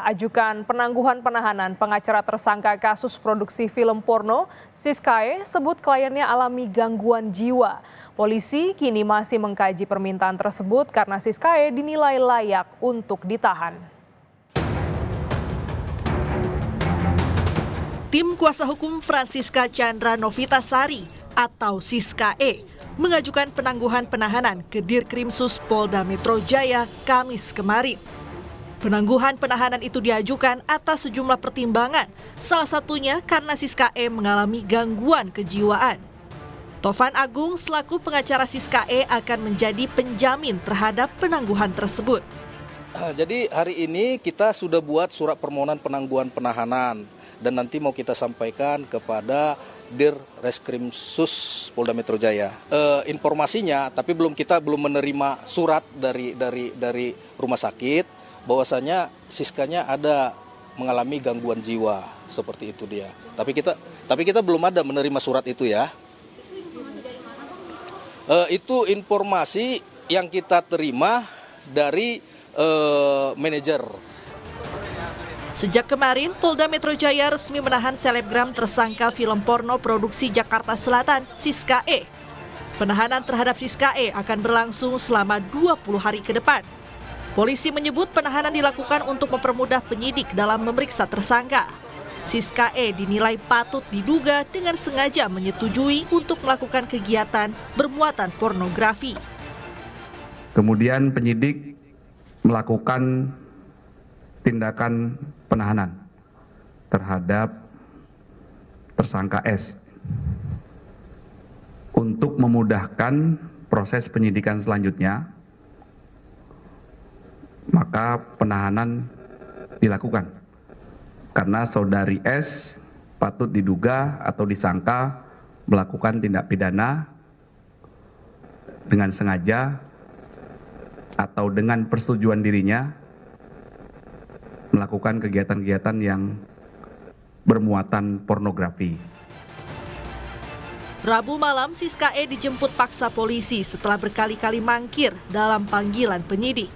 ajukan penangguhan penahanan pengacara tersangka kasus produksi film porno, Siskae sebut kliennya alami gangguan jiwa. Polisi kini masih mengkaji permintaan tersebut karena Siskae dinilai layak untuk ditahan. Tim kuasa hukum Francisca Chandra Novitasari atau Siskae mengajukan penangguhan penahanan ke Dirkrimsus Polda Metro Jaya Kamis kemarin. Penangguhan penahanan itu diajukan atas sejumlah pertimbangan, salah satunya karena Siskae mengalami gangguan kejiwaan. Tovan Agung selaku pengacara Siskae akan menjadi penjamin terhadap penangguhan tersebut. Jadi hari ini kita sudah buat surat permohonan penangguhan penahanan dan nanti mau kita sampaikan kepada Dirkrimsus Polda Metro Jaya. Informasinya, tapi kita belum menerima surat dari rumah sakit bahwasanya Siskanya ada mengalami gangguan jiwa, seperti itu dia. Tapi kita belum ada menerima surat itu ya. Itu informasi yang kita terima dari manajer. Sejak kemarin, Polda Metro Jaya resmi menahan selebgram tersangka film porno produksi Jakarta Selatan, Siskae. Penahanan terhadap Siskae akan berlangsung selama 20 hari ke depan. Polisi menyebut penahanan dilakukan untuk mempermudah penyidik dalam memeriksa tersangka. Siskae dinilai patut diduga dengan sengaja menyetujui untuk melakukan kegiatan bermuatan pornografi. Kemudian penyidik melakukan tindakan penahanan terhadap tersangka S untuk memudahkan proses penyidikan selanjutnya, maka penahanan dilakukan karena saudari S patut diduga atau disangka melakukan tindak pidana dengan sengaja atau dengan persetujuan dirinya melakukan kegiatan-kegiatan yang bermuatan pornografi. Rabu malam, Siskae dijemput paksa polisi setelah berkali-kali mangkir dalam panggilan penyidik.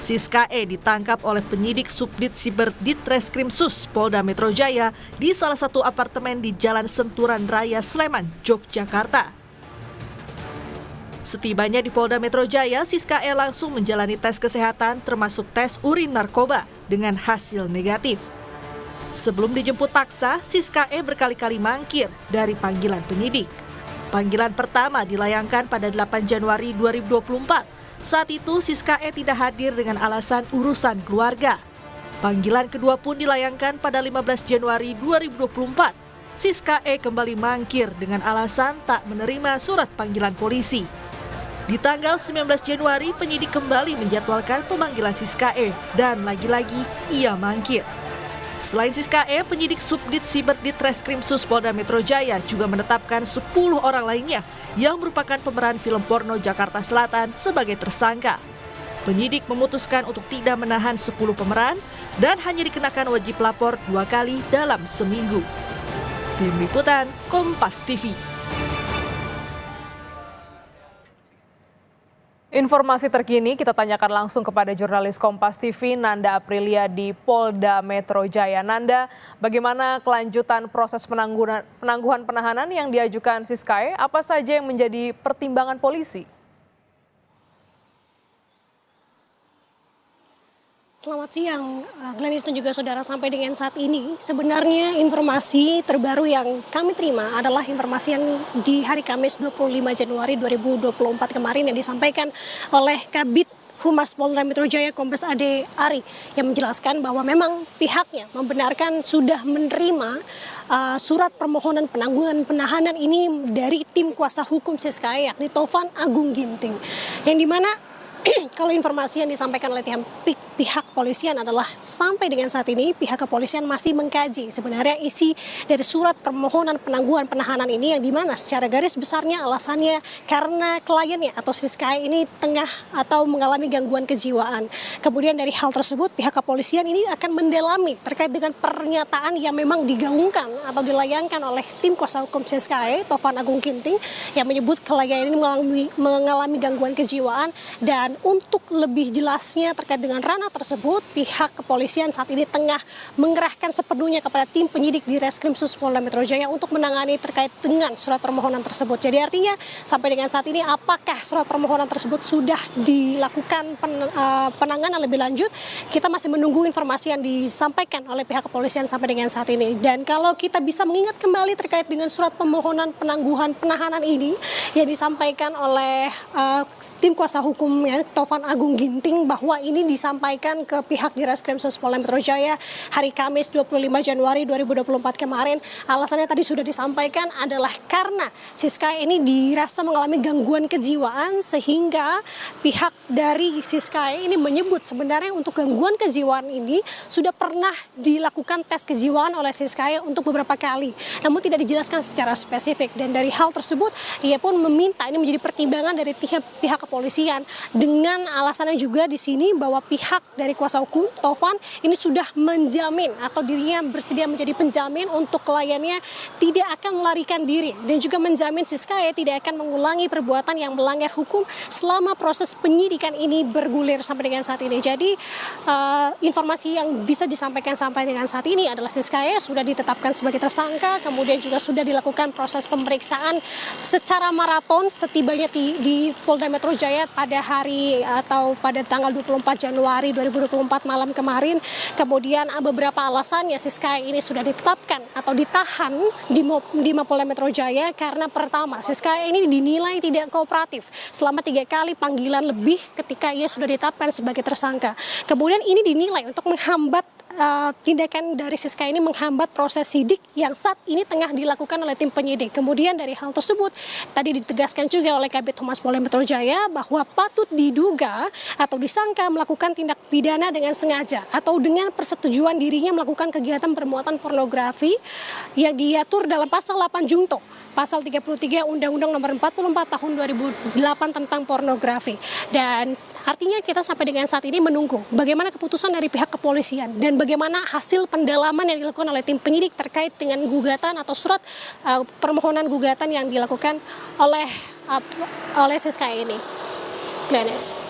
Siskae ditangkap oleh penyidik Subdit Siber Ditreskrimsus Polda Metro Jaya di salah satu apartemen di Jalan Senturan Raya, Sleman, Yogyakarta. Setibanya di Polda Metro Jaya, Siskae langsung menjalani tes kesehatan termasuk tes urin narkoba dengan hasil negatif. Sebelum dijemput paksa, Siskae berkali-kali mangkir dari panggilan penyidik. Panggilan pertama dilayangkan pada 8 Januari 2024. Saat itu Siskae tidak hadir dengan alasan urusan keluarga. Panggilan kedua pun dilayangkan pada 15 Januari 2024. Siskae kembali mangkir dengan alasan tak menerima surat panggilan polisi. Di tanggal 19 Januari, penyidik kembali menjadwalkan pemanggilan Siskae dan lagi-lagi ia mangkir. Selain Siskae, penyidik Subdit Siber Ditreskrimsus Polda Metro Jaya juga menetapkan 10 orang lainnya yang merupakan pemeran film porno Jakarta Selatan sebagai tersangka. Penyidik memutuskan untuk tidak menahan 10 pemeran dan hanya dikenakan wajib lapor 2 kali dalam seminggu. Tim Liputan, Kompas TV. Informasi terkini kita tanyakan langsung kepada jurnalis Kompas TV Nanda Aprilia di Polda Metro Jaya. Nanda, bagaimana kelanjutan proses penangguhan penahanan yang diajukan Siskae? Apa saja yang menjadi pertimbangan polisi? Selamat siang, Glenis dan juga saudara. Sampai dengan saat ini, sebenarnya informasi terbaru yang kami terima adalah informasi yang di hari Kamis 25 Januari 2024 kemarin yang disampaikan oleh Kabid Humas Polda Metro Jaya Kombes Ade Ari yang menjelaskan bahwa memang pihaknya membenarkan sudah menerima surat permohonan penangguhan penahanan ini dari tim kuasa hukum Siskae yakni Tovan Agung Ginting, yang dimana kalau informasi yang disampaikan oleh pihak kepolisian adalah sampai dengan saat ini pihak kepolisian masih mengkaji sebenarnya isi dari surat permohonan penangguhan penahanan ini, yang dimana secara garis besarnya alasannya karena kliennya atau Siskae ini tengah atau mengalami gangguan kejiwaan. Kemudian dari hal tersebut pihak kepolisian ini akan mendalami terkait dengan pernyataan yang memang digaungkan atau dilayangkan oleh tim kuasa hukum Siskae Tovan Agung Ginting yang menyebut klien ini mengalami gangguan kejiwaan dan Dan untuk lebih jelasnya terkait dengan ranah tersebut, pihak kepolisian saat ini tengah mengerahkan sepenuhnya kepada tim penyidik di Reskrimsus Polda Metro Jaya untuk menangani terkait dengan surat permohonan tersebut. Jadi artinya sampai dengan saat ini apakah surat permohonan tersebut sudah dilakukan penanganan lebih lanjut, kita masih menunggu informasi yang disampaikan oleh pihak kepolisian sampai dengan saat ini. Dan kalau kita bisa mengingat kembali terkait dengan surat permohonan penangguhan penahanan ini yang disampaikan oleh tim kuasa hukumnya Taufan Agung Ginting, bahwa ini disampaikan ke pihak di Reskrimsus Polda Metro Jaya hari Kamis 25 Januari 2024 kemarin. Alasannya tadi sudah disampaikan adalah karena Siska ini dirasa mengalami gangguan kejiwaan, sehingga pihak dari Siska ini menyebut sebenarnya untuk gangguan kejiwaan ini sudah pernah dilakukan tes kejiwaan oleh Siska untuk beberapa kali, namun tidak dijelaskan secara spesifik. Dan dari hal tersebut ia pun meminta ini menjadi pertimbangan dari pihak kepolisian, dengan alasannya juga di sini bahwa pihak dari kuasa hukum Taufan ini sudah menjamin atau dirinya bersedia menjadi penjamin untuk kliennya tidak akan melarikan diri, dan juga menjamin Siska tidak akan mengulangi perbuatan yang melanggar hukum selama proses penyidikan ini bergulir sampai dengan saat ini. Jadi informasi yang bisa disampaikan sampai dengan saat ini adalah Siska sudah ditetapkan sebagai tersangka, kemudian juga sudah dilakukan proses pemeriksaan secara maraton setibanya di Polda Metro Jaya pada hari atau pada tanggal 24 Januari 2024 malam kemarin. Kemudian beberapa alasannya Siska ini sudah ditetapkan atau ditahan di Mapolda Metro Jaya karena pertama, Siska ini dinilai tidak kooperatif selama 3 kali panggilan lebih ketika ia sudah ditetapkan sebagai tersangka. Kemudian ini dinilai untuk menghambat tindakan dari Siska ini, menghambat proses sidik yang saat ini tengah dilakukan oleh tim penyidik. Kemudian dari hal tersebut tadi ditegaskan juga oleh Kabid Humas Polda Metro Jaya bahwa patut diduga atau disangka melakukan tindak pidana dengan sengaja atau dengan persetujuan dirinya melakukan kegiatan bermuatan pornografi yang diatur dalam pasal 8 Junto, pasal 33 Undang-Undang Nomor 44 Tahun 2008 tentang pornografi. Dan artinya kita sampai dengan saat ini menunggu bagaimana keputusan dari pihak kepolisian dan bagaimana hasil pendalaman yang dilakukan oleh tim penyidik terkait dengan gugatan atau surat permohonan gugatan yang dilakukan oleh Siska ini. Glenis.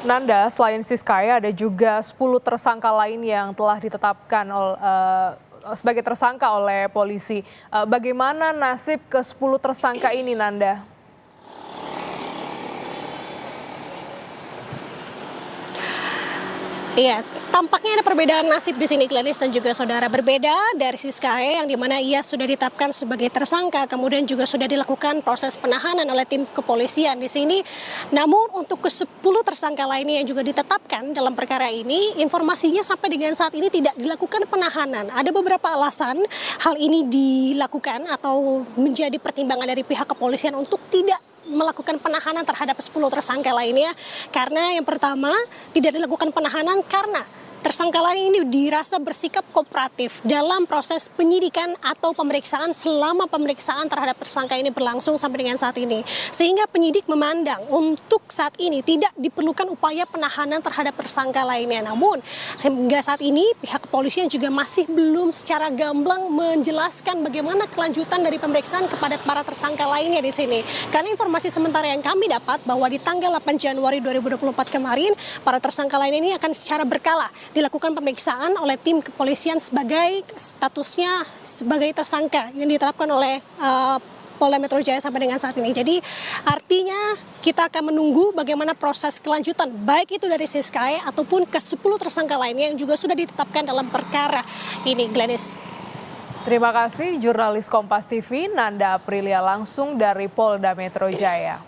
Nanda, selain Siska ada juga 10 tersangka lain yang telah ditetapkan sebagai tersangka oleh polisi. Bagaimana nasib ke-10 tersangka ini, Nanda? Iya, tampaknya ada perbedaan nasib di sini, Glenis dan juga saudara. Berbeda dari Siska yang dimana ia sudah ditetapkan sebagai tersangka, kemudian juga sudah dilakukan proses penahanan oleh tim kepolisian di sini. Namun untuk ke-10 tersangka lainnya yang juga ditetapkan dalam perkara ini, informasinya sampai dengan saat ini tidak dilakukan penahanan. Ada beberapa alasan hal ini dilakukan atau menjadi pertimbangan dari pihak kepolisian untuk tidak melakukan penahanan terhadap 10 tersangka lainnya. Karena yang pertama, tidak dilakukan penahanan karena tersangka lain ini dirasa bersikap kooperatif dalam proses penyidikan atau pemeriksaan selama pemeriksaan terhadap tersangka ini berlangsung sampai dengan saat ini. Sehingga penyidik memandang untuk saat ini tidak diperlukan upaya penahanan terhadap tersangka lainnya. Namun hingga saat ini pihak kepolisian juga masih belum secara gamblang menjelaskan bagaimana kelanjutan dari pemeriksaan kepada para tersangka lainnya di sini. Karena informasi sementara yang kami dapat bahwa di tanggal 8 Januari 2024 kemarin para tersangka lain ini akan secara berkala dilakukan pemeriksaan oleh tim kepolisian sebagai statusnya sebagai tersangka yang ditetapkan oleh Polda Metro Jaya sampai dengan saat ini. Jadi artinya kita akan menunggu bagaimana proses kelanjutan baik itu dari Siska ataupun ke-10 tersangka lainnya yang juga sudah ditetapkan dalam perkara ini, Glenis. Terima kasih jurnalis Kompas TV Nanda Aprilia langsung dari Polda Metro Jaya.